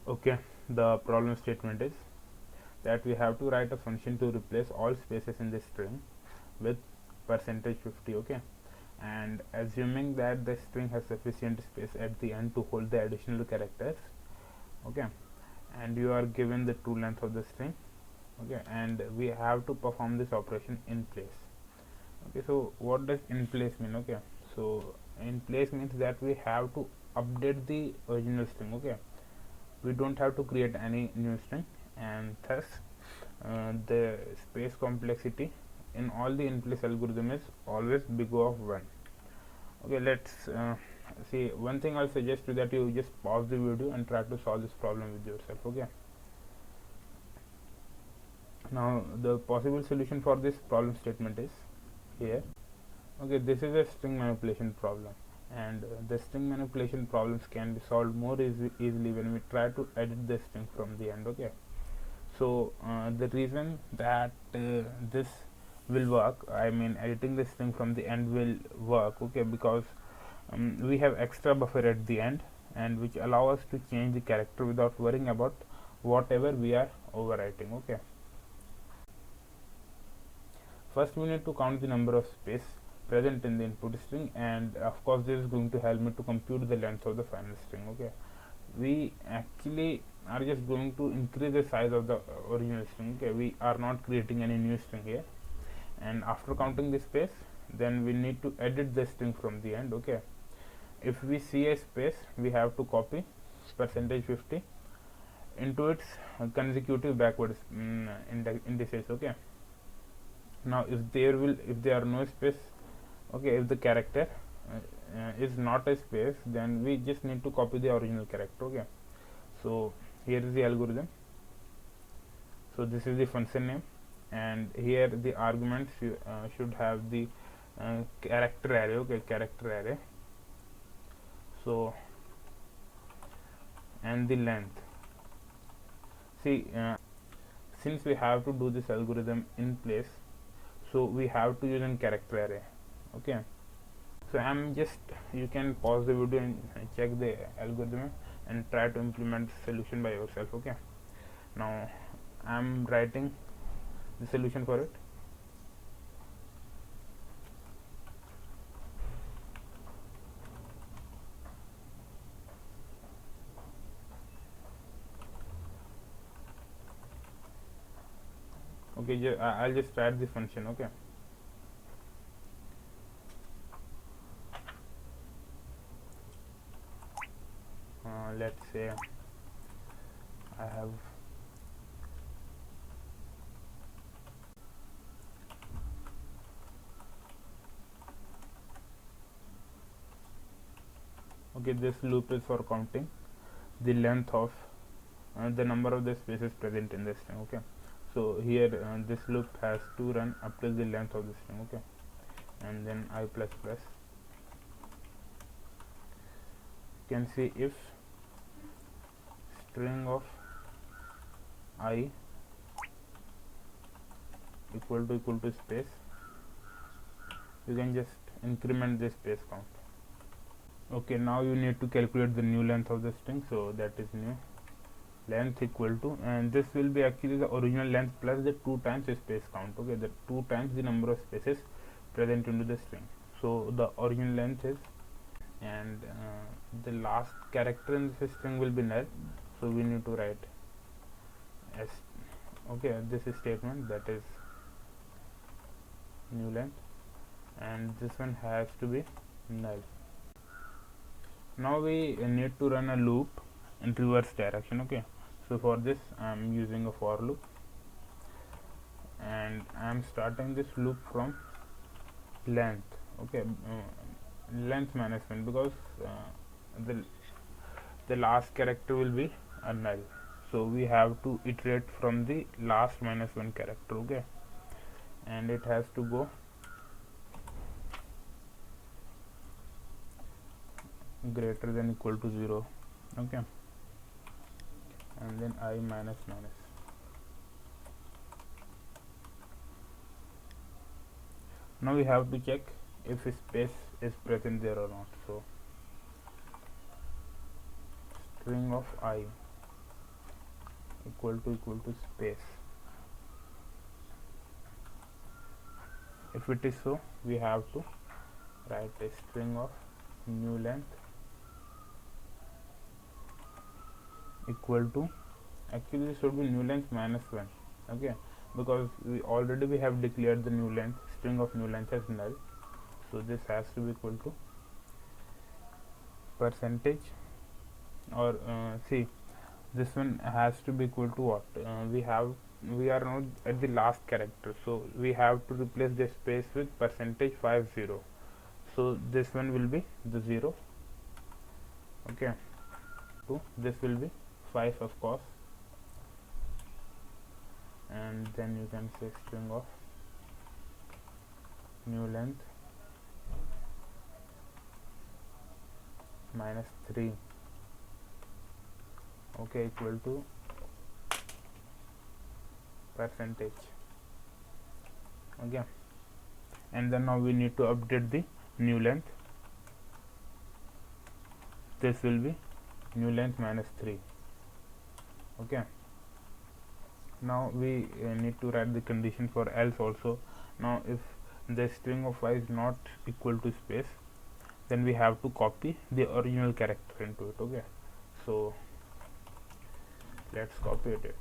Okay, the problem statement is that we have to write a function to replace all spaces in the string with percentage 50. Okay, and assuming that the string has sufficient space at the end to hold the additional characters. Okay, and you are given the true length of the string. Okay, and we have to perform this operation in place. Okay, so what does in place mean? Okay, so in place means that we have to update the original string. Okay, we don't have to create any new string, and thus the space complexity in all the in place algorithm is always big O of 1. Okay, let's see. One thing I'll suggest you that you just pause the video and try to solve this problem with yourself. Okay, now the possible solution for this problem statement is here. Okay, this is a string manipulation problem, and the string manipulation problems can be solved more easily when we try to edit the string from the end. Okay, so the reason that this will work, I mean editing the string from the end will work. Okay, because we have extra buffer at the end, and which allow us to change the character without worrying about whatever we are overwriting. Okay, first we need to count the number of space present in the input string, and of course this is going to help me to compute the length of the final string. Okay, we actually are just going to increase the size of the original string. Okay, we are not creating any new string here, and after counting the space, then we need to edit the string from the end. Okay, if we see a space, we have to copy percentage 50 into its consecutive backwards indices. Okay, now if there are no space, okay, if the character is not a space, then we just need to copy the original character. Okay, so here is the algorithm. So this is the function name, and here the arguments should have the character array. Okay, character array. So and the length. See, since we have to do this algorithm in place, so we have to use a character array. Okay, so I'm just, you can pause the video and check the algorithm and try to implement the solution by yourself. Okay, now I'm writing the solution for it. Okay, I'll just write the function. Okay, let's say I have okay, this loop is for counting the length of the number of the spaces present in the string. Okay, so here this loop has to run up till the length of the string. Okay, and then I plus plus, you can see if string of I equal to space, you can just increment the space count. Okay, now you need to calculate the new length of the string, so that is new length equal to, and this will be actually the original length plus the 2 times space count. Okay, the 2 times the number of spaces present into the string. So the original length is, and the last character in this string will be null, so we need to write as, okay, this is statement, that is new length, and this one has to be null. Now we need to run a loop in reverse direction. Okay, so for this I'm using a for loop, and I'm starting this loop from length. Okay, length minus 1, because the last character will be a null, so we have to iterate from the last minus 1 character. Okay, and it has to go greater than equal to 0. Okay, and then I minus minus. Now we have to check if space is present there or not. So string of I, equal to space. If it is so, we have to write a string of new length equal to, actually this should be new length minus 1, okay, because we have declared the new length, string of new length as null, so this has to be equal to percentage, or see, this one has to be equal to what, we are not at the last character, so we have to replace the space with percentage 50, so this one will be the 0, okay, so this will be 5 of course, and then you can say string of new length minus 3, okay, equal to percentage, okay, and then now we need to update the new length, this will be new length minus 3, okay. Now we need to write the condition for else also. Now if the string of y is not equal to space, then we have to copy the original character into it, okay, so let's copy it.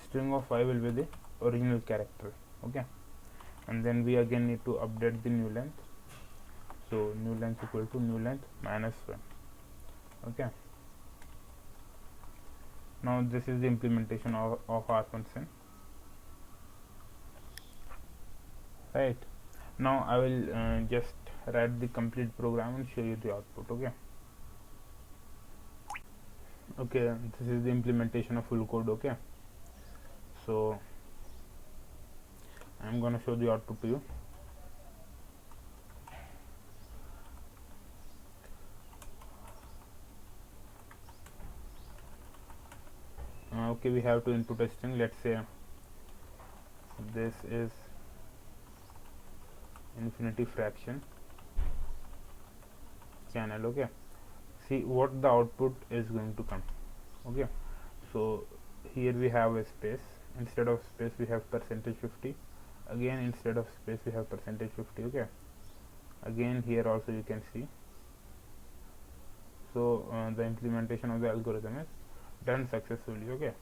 String of y will be the original character, okay, and then we again need to update the new length, so new length equal to new length minus 1, okay. Now this is the implementation of our function, right. Now I will just write the complete program and show you the output, okay. Okay, this is the implementation of full code, okay, so I'm gonna show the output to you. Okay, we have to input a string, let's say this is infinity fraction channel, okay. See what the output is going to come, okay. So here we have a space, instead of space we have percentage 50, again instead of space we have percentage 50, okay, again here also you can see, so the implementation of the algorithm is done successfully, okay.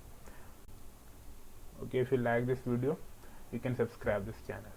Okay, if you like this video, you can subscribe this channel.